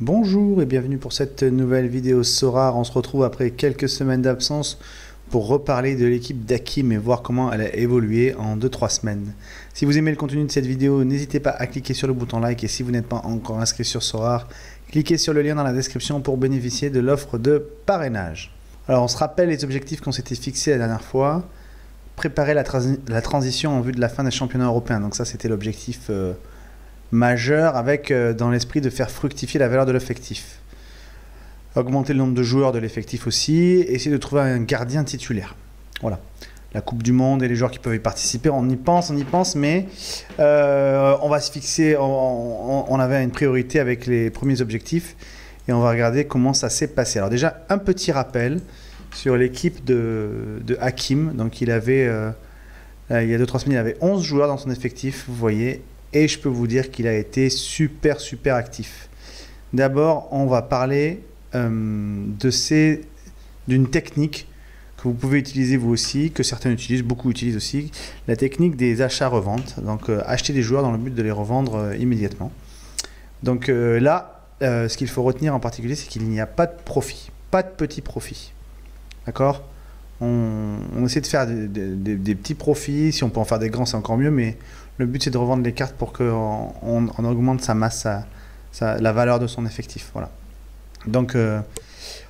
Bonjour et bienvenue pour cette nouvelle vidéo Sorare. On se retrouve après quelques semaines d'absence pour reparler de l'équipe d'Hakim et voir comment elle a évolué en 2-3 semaines. Si vous aimez le contenu de cette vidéo, n'hésitez pas à cliquer sur le bouton like et si vous n'êtes pas encore inscrit sur Sorare, cliquez sur le lien dans la description pour bénéficier de l'offre de parrainage. Alors on se rappelle les objectifs qu'on s'était fixés la dernière fois. Préparer la transition en vue de la fin des championnats européens. Donc ça c'était l'objectif majeur avec dans l'esprit de faire fructifier la valeur de l'effectif. Augmenter le nombre de joueurs de l'effectif aussi, essayer de trouver un gardien titulaire. Voilà. La Coupe du Monde et les joueurs qui peuvent y participer, on y pense, mais on va se fixer, on avait une priorité avec les premiers objectifs et on va regarder comment ça s'est passé. Alors déjà, un petit rappel sur l'équipe de Hakim. Donc il avait, il y a 2-3 semaines, il avait 11 joueurs dans son effectif, vous voyez. Et je peux vous dire qu'il a été super actif. D'abord, on va parler d'une technique que vous pouvez utiliser vous aussi, que certains utilisent, beaucoup utilisent aussi, la technique des achats-reventes. Donc acheter des joueurs dans le but de les revendre immédiatement. Donc là, ce qu'il faut retenir en particulier, c'est qu'il n'y a pas de profit, pas de petit profit. D'accord ? On essaie de faire des petits profits, si on peut en faire des grands c'est encore mieux, mais le but c'est de revendre les cartes pour qu'on augmente sa masse, la valeur de son effectif. Voilà. Donc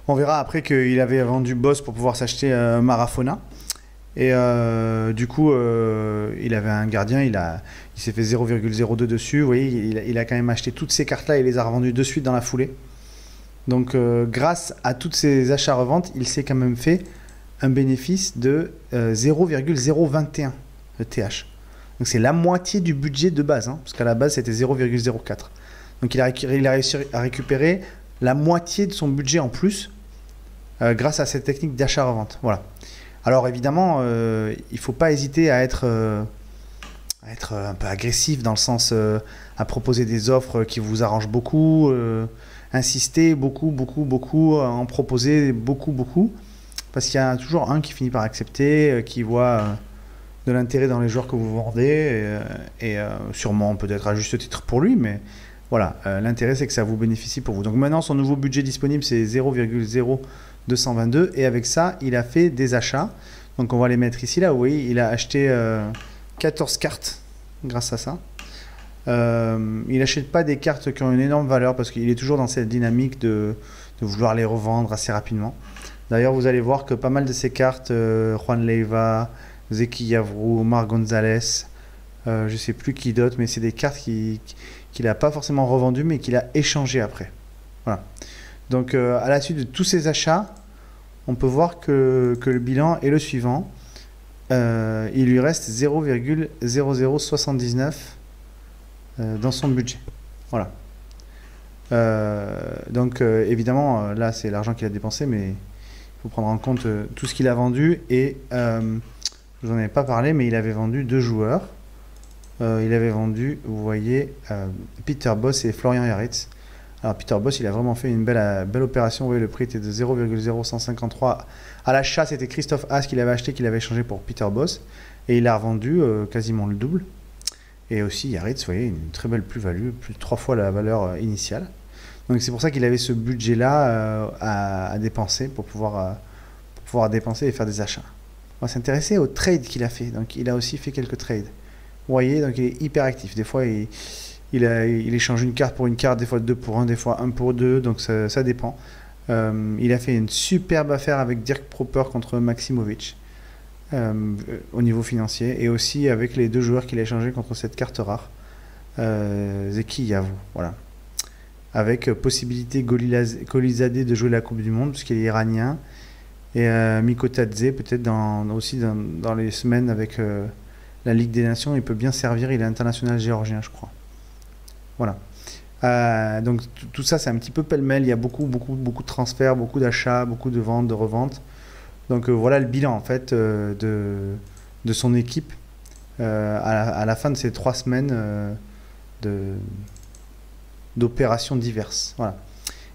on verra après qu'il avait vendu Boss pour pouvoir s'acheter Marafona. Et du coup il avait un gardien, il s'est fait 0,02 dessus. Vous voyez, il a quand même acheté toutes ces cartes là et les a revendues de suite dans la foulée. Donc grâce à toutes ces achats-reventes, il s'est quand même fait un bénéfice de 0,021 de TH. Donc c'est la moitié du budget de base, hein, parce qu'à la base c'était 0,04. Donc il a réussi à récupérer la moitié de son budget en plus grâce à cette technique d'achat-revente. Voilà. Alors évidemment, il ne faut pas hésiter à être un peu agressif dans le sens à proposer des offres qui vous arrangent beaucoup, insister beaucoup, en proposer beaucoup. Parce qu'il y a toujours un qui finit par accepter, qui voit de l'intérêt dans les joueurs que vous vendez, et sûrement peut-être à juste titre pour lui, mais voilà, l'intérêt c'est que ça vous bénéficie pour vous. Donc maintenant son nouveau budget disponible c'est 0,0222 et avec ça il a fait des achats. Donc on va les mettre ici là, vous voyez, il a acheté 14 cartes grâce à ça. Il n'achète pas des cartes qui ont une énorme valeur parce qu'il est toujours dans cette dynamique de vouloir les revendre assez rapidement. D'ailleurs, vous allez voir que pas mal de ces cartes, Juan Leiva, Zeki Yavru, Omar Gonzalez, je ne sais plus qui d'autre, mais c'est des cartes qu'il n'a pas forcément revendues, mais qu'il a échangées après. Voilà. Donc, à la suite de tous ces achats, on peut voir que le bilan est le suivant. Il lui reste 0,0079 dans son budget. Voilà. Donc, évidemment, là, c'est l'argent qu'il a dépensé, mais il faut prendre en compte tout ce qu'il a vendu et je vous en avais pas parlé, mais il avait vendu 2 joueurs. Il avait vendu, vous voyez, Peter Bosz et Florian Yaritz. Alors Peter Bosz, il a vraiment fait une belle opération. Vous voyez, le prix était de 0,0153. À l'achat, c'était Christophe Haas qu'il avait acheté, qu'il avait échangé pour Peter Bosz. Et il a revendu quasiment le double. Et aussi Yaritz, vous voyez, une très belle plus-value, plus de 3 fois la valeur initiale. Donc c'est pour ça qu'il avait ce budget-là à dépenser pour pouvoir dépenser et faire des achats. On va s'intéresser au trade qu'il a fait. Donc il a aussi fait quelques trades. Vous voyez, donc il est hyper actif. Des fois, il échange une carte pour une carte, des fois 2 pour 1, des fois 1 pour 2. Donc ça dépend. Il a fait une superbe affaire avec Dirk Proper contre Maximovic au niveau financier. Et aussi avec les 2 joueurs qu'il a échangés contre cette carte rare. Zeki Yavru. Voilà. Avec possibilité Golizadeh de jouer la Coupe du Monde, puisqu'il est iranien, et Mikotadze, peut-être aussi dans les semaines avec la Ligue des Nations, il peut bien servir, il est international géorgien, je crois. Voilà. Donc tout ça, c'est un petit peu pêle-mêle, il y a beaucoup de transferts, beaucoup d'achats, beaucoup de ventes, de reventes. Donc voilà le bilan, en fait, de son équipe à la fin de ces 3 semaines d'opérations diverses. Voilà.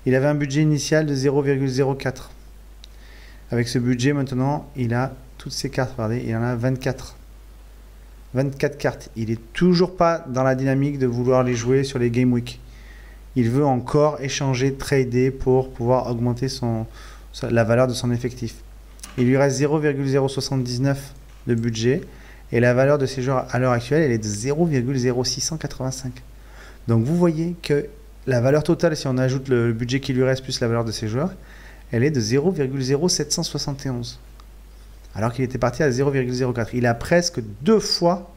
Il avait un budget initial de 0,04. Avec ce budget, maintenant, il a toutes ces cartes. Regardez, il en a 24. 24 cartes. Il n'est toujours pas dans la dynamique de vouloir les jouer sur les Game Week. il veut encore échanger, trader pour pouvoir augmenter la valeur de son effectif. Il lui reste 0,079 de budget et la valeur de ses joueurs à l'heure actuelle, elle est de 0,0685. Donc vous voyez que la valeur totale, si on ajoute le budget qui lui reste plus la valeur de ses joueurs, elle est de 0,0771. Alors qu'il était parti à 0,04. Il a presque 2 fois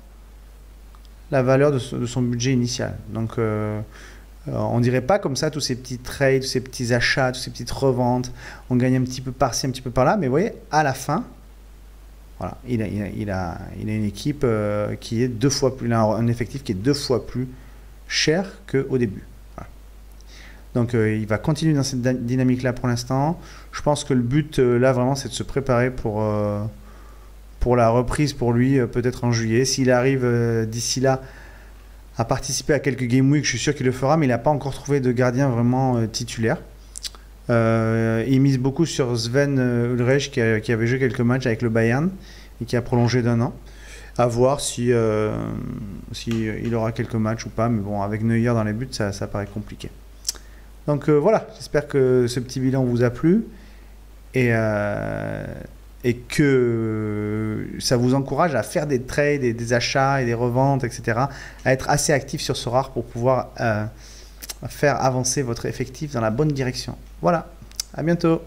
la valeur de son budget initial. Donc on dirait pas comme ça tous ces petits trades, tous ces petits achats, toutes ces petites reventes. On gagne un petit peu par-ci, un petit peu par-là. Mais vous voyez, à la fin, voilà, il a une équipe qui est 2 fois plus, il a un effectif qui est 2 fois plus cher qu'au début. Voilà. Donc il va continuer dans cette dynamique-là pour l'instant. Je pense que le but là vraiment c'est de se préparer pour la reprise pour lui peut-être en juillet. S'il arrive d'ici là à participer à quelques Game Week, je suis sûr qu'il le fera, mais il n'a pas encore trouvé de gardien vraiment titulaire. Il mise beaucoup sur Sven Ulreich qui avait joué quelques matchs avec le Bayern et qui a prolongé d'1 an. À voir si il aura quelques matchs ou pas, mais bon, avec Neuer dans les buts, ça paraît compliqué. Donc voilà, j'espère que ce petit bilan vous a plu et que ça vous encourage à faire des trades, des achats et des reventes, etc. À être assez actif sur ce rare pour pouvoir faire avancer votre effectif dans la bonne direction. Voilà, à bientôt.